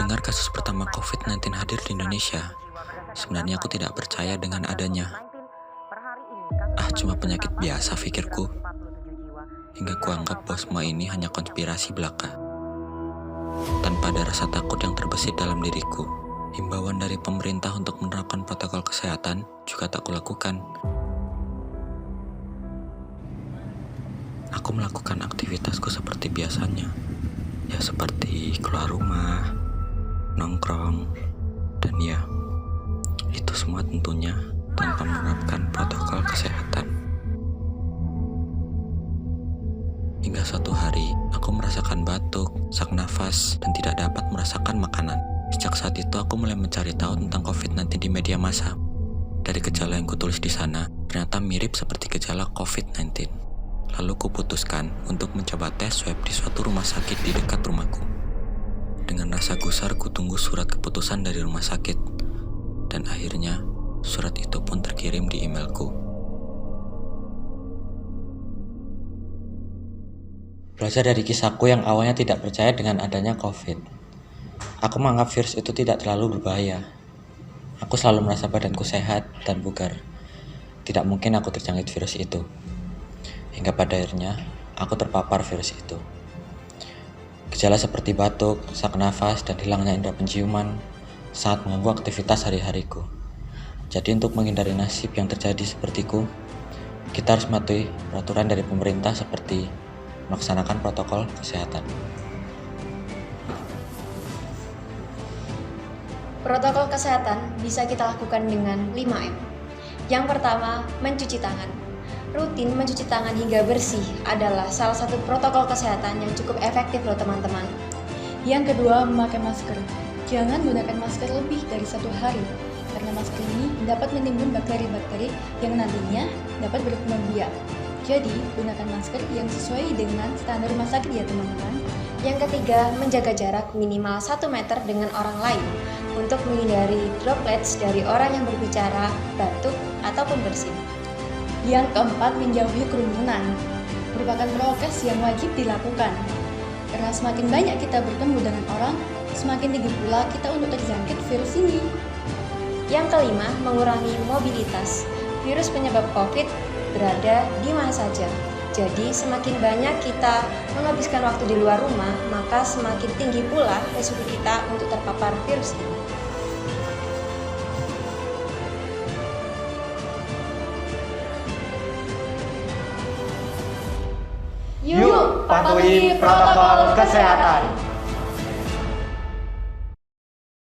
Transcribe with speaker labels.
Speaker 1: mendengar kasus pertama COVID-19 hadir di Indonesia, sebenarnya aku tidak percaya dengan adanya. Cuma penyakit biasa pikirku. Hingga kuanggap bahwa semua ini hanya konspirasi belaka. Tanpa ada rasa takut yang terbesit dalam diriku, himbauan dari pemerintah untuk menerapkan protokol kesehatan juga tak kulakukan. Aku melakukan aktivitasku seperti biasanya, ya seperti keluar rumah, nongkrong, dan ya, itu semua tentunya tanpa menerapkan protokol kesehatan. Hingga suatu hari, aku merasakan batuk, sesak nafas, dan tidak dapat merasakan makanan. Sejak saat itu, aku mulai mencari tahu tentang COVID-19 di media massa. Dari gejala yang kutulis di sana, ternyata mirip seperti gejala COVID-19. Lalu kuputuskan untuk mencoba tes swab di suatu rumah sakit di dekat rumahku. Dengan rasa gusar, kutunggu surat keputusan dari rumah sakit. Dan akhirnya, surat itu pun terkirim di emailku. Belajar dari kisahku yang awalnya tidak percaya dengan adanya COVID. Aku menganggap virus itu tidak terlalu berbahaya. Aku selalu merasa badanku sehat dan bugar. Tidak mungkin aku terjangkit virus itu. Hingga pada akhirnya, aku terpapar virus itu. Gejala seperti batuk, sesak nafas, dan hilangnya indera penciuman sangat mengganggu aktivitas hari-hariku. Jadi untuk menghindari nasib yang terjadi sepertiku, kita harus mematuhi peraturan dari pemerintah seperti melaksanakan protokol kesehatan.
Speaker 2: Protokol kesehatan bisa kita lakukan dengan 5M. Yang pertama, mencuci tangan. Rutin mencuci tangan hingga bersih adalah salah satu protokol kesehatan yang cukup efektif loh teman-teman.
Speaker 3: Yang kedua, memakai masker. Jangan gunakan masker lebih dari 1 hari, karena masker ini dapat menimbun bakteri-bakteri yang nantinya dapat berkembang biak. Jadi, gunakan masker yang sesuai dengan standar rumah sakit ya teman-teman.
Speaker 2: Yang ketiga, menjaga jarak minimal 1 meter dengan orang lain untuk menghindari droplets dari orang yang berbicara, batuk, ataupun bersin.
Speaker 3: Yang keempat, menjauhi kerumunan. Merupakan prokes yang wajib dilakukan. Karena semakin banyak kita bertemu dengan orang, semakin tinggi pula kita untuk terjangkit virus ini.
Speaker 2: Yang kelima, mengurangi mobilitas. Virus penyebab COVID berada di mana saja. Jadi semakin banyak kita menghabiskan waktu di luar rumah, maka semakin tinggi pula risiko kita untuk terpapar virus ini.
Speaker 4: Yuk, patuhi protokol kesehatan.